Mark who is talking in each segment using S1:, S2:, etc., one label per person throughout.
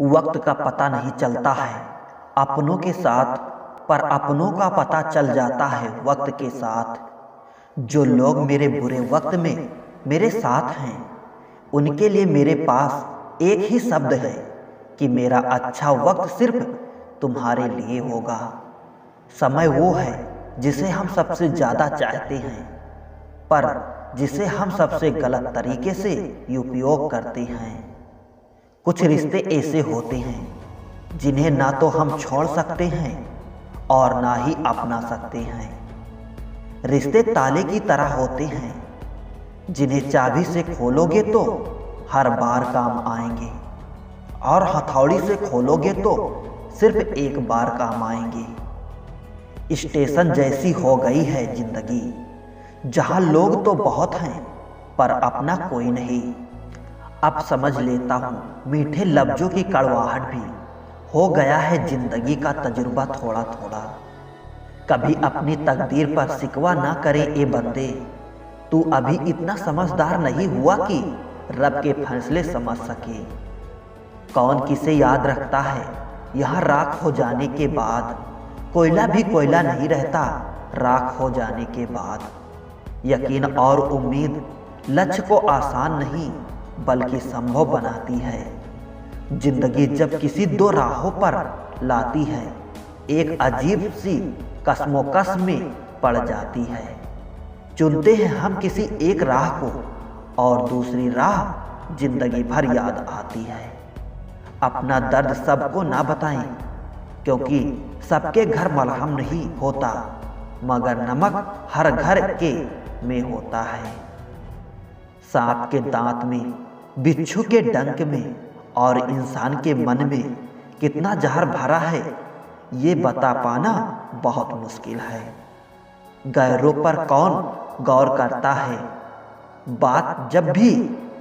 S1: वक्त का पता नहीं चलता है अपनों के साथ, पर अपनों का पता चल जाता है वक्त के साथ। जो लोग मेरे बुरे वक्त में मेरे साथ हैं, उनके लिए मेरे पास एक ही शब्द है कि मेरा अच्छा वक्त सिर्फ तुम्हारे लिए होगा। समय वो है जिसे हम सबसे ज़्यादा चाहते हैं, पर जिसे हम सबसे गलत तरीके से उपयोग करते हैं। कुछ रिश्ते ऐसे होते हैं जिन्हें ना तो हम छोड़ सकते हैं और ना ही अपना सकते हैं। रिश्ते ताले की तरह होते हैं जिन्हें चाबी से खोलोगे तो हर बार काम आएंगे, और हथौड़ी से खोलोगे तो सिर्फ एक बार काम आएंगे। स्टेशन जैसी हो गई है जिंदगी, जहां लोग तो बहुत हैं पर अपना कोई नहीं। अब समझ लेता हूँ मीठे लफ्जों की कड़वाहट भी हो गया है जिंदगी का तजुर्बा थोड़ा थोड़ा। कभी अपनी तकदीर पर शिकवा ना करे ए बंदे, तू अभी इतना समझदार नहीं हुआ कि रब के फैसले समझ सके। कौन किसे याद रखता है यहाँ राख हो जाने के बाद, कोयला भी कोयला नहीं रहता राख हो जाने के बाद। यकीन और उम्मीद लक्ष्य को आसान नहीं बल्कि संभव बनाती है। जिंदगी जब किसी दो राहों पर लाती है, एक अजीब सी कश्मोकश में पड़ जाती है। चुनते हैं हम किसी एक राह को और दूसरी राह जिंदगी भर याद आती है। अपना दर्द सबको ना बताएं, क्योंकि सबके घर मलहम नहीं होता, मगर नमक हर घर के में होता है। सांप के दांत में, बिच्छू के डंक में और इंसान के मन में कितना जहर भरा है, ये बता पाना बहुत मुश्किल है। गैरों पर कौन गौर करता है, बात जब भी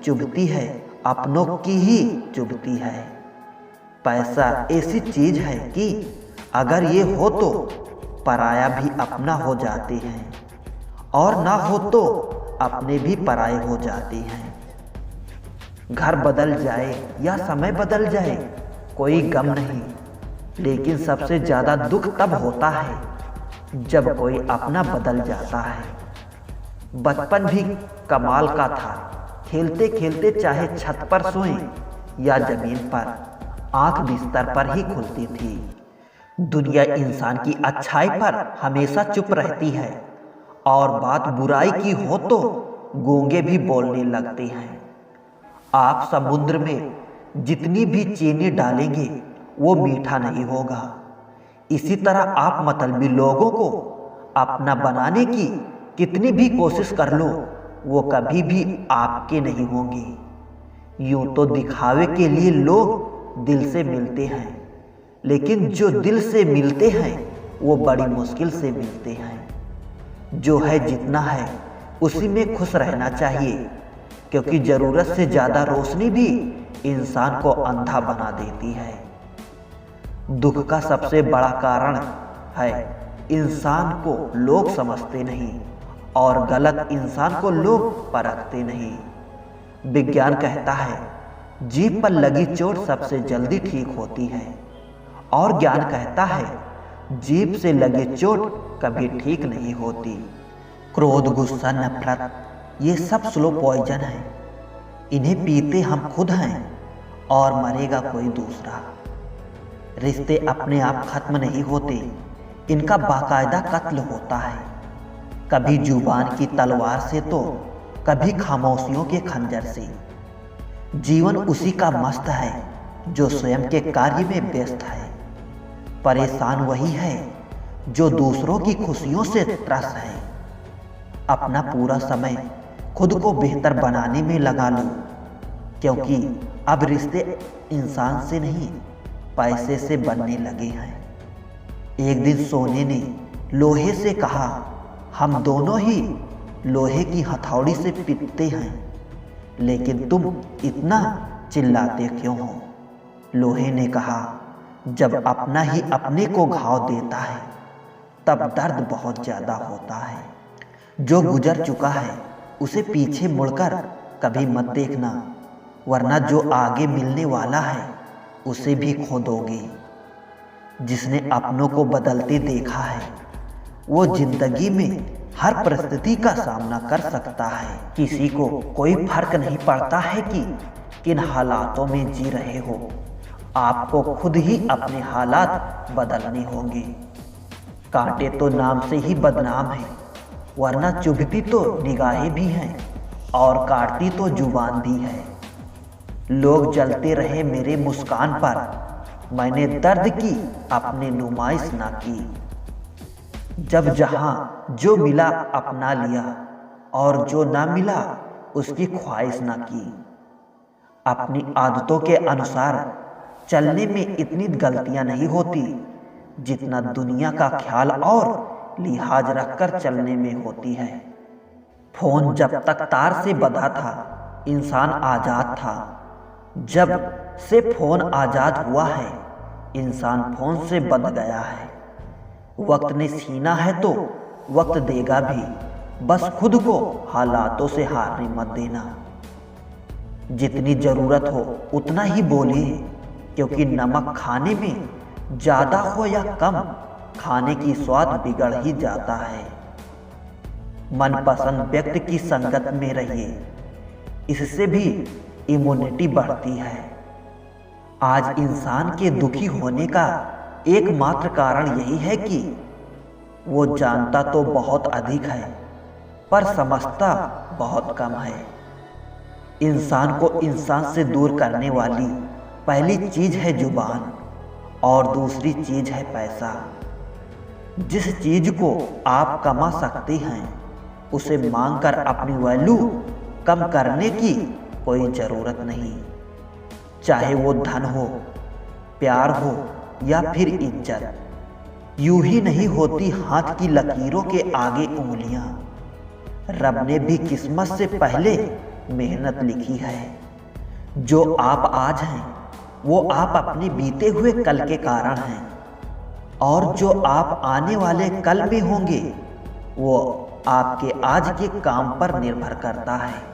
S1: चुभती है अपनों की ही चुभती है। पैसा ऐसी चीज है कि अगर ये हो तो पराया भी अपना हो जाते हैं, और ना हो तो अपने भी पराये हो जाते हैं। घर बदल जाए या समय बदल जाए कोई गम नहीं, लेकिन सबसे ज्यादा दुख तब होता है जब कोई अपना बदल जाता है। बचपन भी कमाल का था, खेलते खेलते चाहे छत पर सोएं या जमीन पर, आंख बिस्तर पर ही खुलती थी। दुनिया इंसान की अच्छाई पर हमेशा चुप रहती है, और बात बुराई की हो तो गूंगे भी बोलने लगते हैं। आप समुद्र में जितनी भी चीनी डालेंगे वो मीठा नहीं होगा। इसी तरह आप मतलबी लोगों को अपना बनाने की कितनी भी कोशिश कर लो, वो कभी भी आपके नहीं होंगे। यूं तो दिखावे के लिए लोग दिल से मिलते हैं, लेकिन जो दिल से मिलते हैं वो बड़ी मुश्किल से मिलते हैं। जो है जितना है उसी में खुश रहना चाहिए, क्योंकि जरूरत से ज्यादा रोशनी भी इंसान को अंधा बना देती है। दुख का सबसे बड़ा कारण है इंसान को लोग समझते नहीं, और गलत इंसान को लोग परखते नहीं। विज्ञान कहता है जीभ पर लगी चोट सबसे जल्दी ठीक होती है, और ज्ञान कहता है जीभ से लगी चोट कभी ठीक नहीं होती। क्रोध, गुस्सा, नफरत, ये सब स्लो पॉइजन है। इन्हें पीते हम खुद हैं और मरेगा कोई दूसरा। रिश्ते अपने आप खत्म नहीं होते, इनका बाकायदा कत्ल होता है। कभी जुबान की तलवार से तो कभी खामोशियों के खंजर से। जीवन उसी का मस्त है जो स्वयं के कार्य में व्यस्त है। परेशान वही है जो दूसरों की खुशियों से त्रस्त है। अपना पूरा समय खुद को बेहतर बनाने में लगा लो, क्योंकि अब रिश्ते इंसान से नहीं पैसे से बनने लगे हैं। एक दिन सोने ने लोहे से कहा, हम दोनों ही लोहे की हथौड़ी से पीटते हैं, लेकिन तुम इतना चिल्लाते क्यों हो? लोहे ने कहा, जब अपना ही अपने को घाव देता है तब दर्द बहुत ज्यादा होता है। जो गुजर चुका है उसे पीछे मुड़कर कभी मत देखना, वरना जो आगे मिलने वाला है उसे भी खो दोगे। जिसने अपनों को बदलते देखा है वो जिंदगी में हर परिस्थिति का सामना कर सकता है। किसी को कोई फर्क नहीं पड़ता है कि किन हालातों में जी रहे हो, आपको खुद ही अपने हालात बदलने होंगे। कांटे तो नाम से ही बदनाम है, वरना चुभती तो निगाहें भी हैं और काटती तो जुबान भी है। लोग जलते रहे मेरे मुस्कान पर, मैंने दर्द की अपने नुमाइश ना की। जब जहां जो मिला अपना लिया और जो ना मिला उसकी ख्वाहिश ना की। अपनी आदतों के अनुसार चलने में इतनी गलतियां नहीं होती जितना दुनिया का ख्याल और लिहाज रखकर चलने में होती है। फोन जब तक तार से बंधा था इंसान आजाद था, जब से फोन आजाद हुआ है इंसान फोन से बंध गया है। वक्त ने सीना है तो वक्त देगा भी, बस खुद को हालातों से हारने मत देना। जितनी जरूरत हो उतना ही बोलिए, क्योंकि नमक खाने में ज्यादा हो या कम खाने की स्वाद बिगड़ ही जाता है। मनपसंद व्यक्ति की संगत में रहिए, इससे भी इम्यूनिटी बढ़ती है। आज इंसान के दुखी होने का एकमात्र कारण यही है कि वो जानता तो बहुत अधिक है पर समझता बहुत कम है। इंसान को इंसान से दूर करने वाली पहली चीज है जुबान और दूसरी चीज है पैसा। जिस चीज को आप कमा सकते हैं उसे मांगकर अपनी वैल्यू कम करने की कोई जरूरत नहीं। चाहे वो धन हो, प्यार हो या फिर इज्जत, यूं ही नहीं होती हाथ की लकीरों के आगे उंगलियां। रब ने भी किस्मत से पहले मेहनत लिखी है। जो आप आज हैं वो आप अपने बीते हुए कल के कारण हैं, और जो आप आने वाले कल में होंगे वो आपके आज के काम पर निर्भर करता है।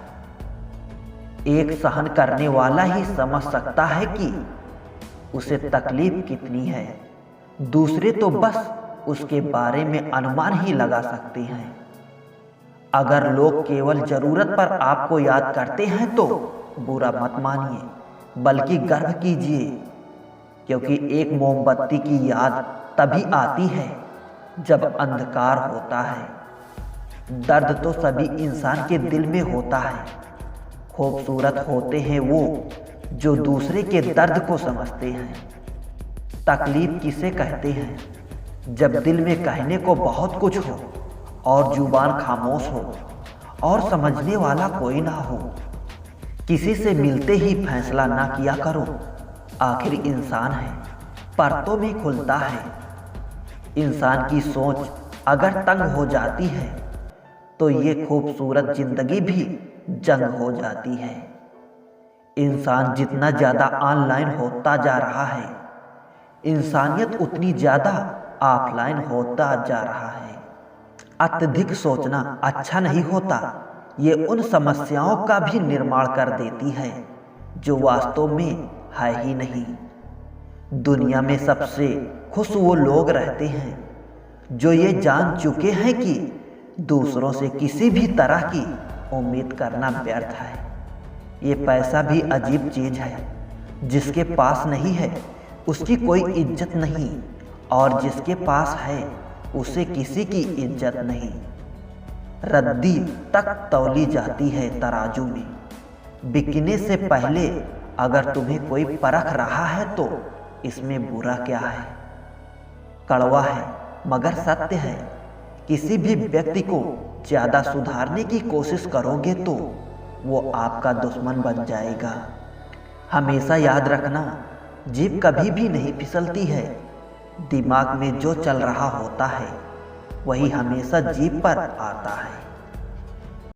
S1: एक सहन करने वाला ही समझ सकता है कि उसे तकलीफ कितनी है, दूसरे तो बस उसके बारे में अनुमान ही लगा सकते हैं। अगर लोग केवल जरूरत पर आपको याद करते हैं तो बुरा मत मानिए, बल्कि गर्व कीजिए, क्योंकि एक मोमबत्ती की याद तभी आती है जब अंधकार होता है। दर्द तो सभी इंसान के दिल में होता है। खूबसूरत होते हैं वो जो दूसरे के दर्द को समझते हैं। तकलीफ किसे कहते हैं? जब दिल में कहने को बहुत कुछ हो और जुबान खामोश हो और समझने वाला कोई ना हो। किसी से मिलते ही फैसला ना किया करो, आखिर इंसान है, परतों में खुलता है। इंसान की सोच अगर तंग हो जाती है तो ये खूबसूरत जिंदगी भी जंग हो जाती है। इंसान जितना ज़्यादा ऑनलाइन होता जा रहा है, इंसानियत उतनी ज़्यादा ऑफलाइन होता जा रहा है। अत्यधिक सोचना अच्छा नहीं होता, ये उन समस्याओं का भी निर्माण कर देती है जो वास्तव में है ही नहीं। दुनिया में सबसे खुश वो लोग रहते हैं जो ये जान चुके हैं कि दूसरों से किसी भी तरह की उम्मीद करना व्यर्थ है। ये पैसा भी अजीब चीज है, जिसके पास नहीं है उसकी कोई इज्जत नहीं, और जिसके पास है उसे किसी की इज्जत नहीं। रद्दी तक तौली जाती है तराजू में, बिकने से पहले अगर तुम्हें कोई परख रहा है तो इसमें बुरा क्या है। कड़वा है मगर सत्य है। किसी भी व्यक्ति को ज़्यादा सुधारने की कोशिश करोगे तो वो आपका दुश्मन बन जाएगा। हमेशा याद रखना, जीभ कभी भी नहीं फिसलती है। दिमाग में जो चल रहा होता है वही हमेशा जीभ पर आता है।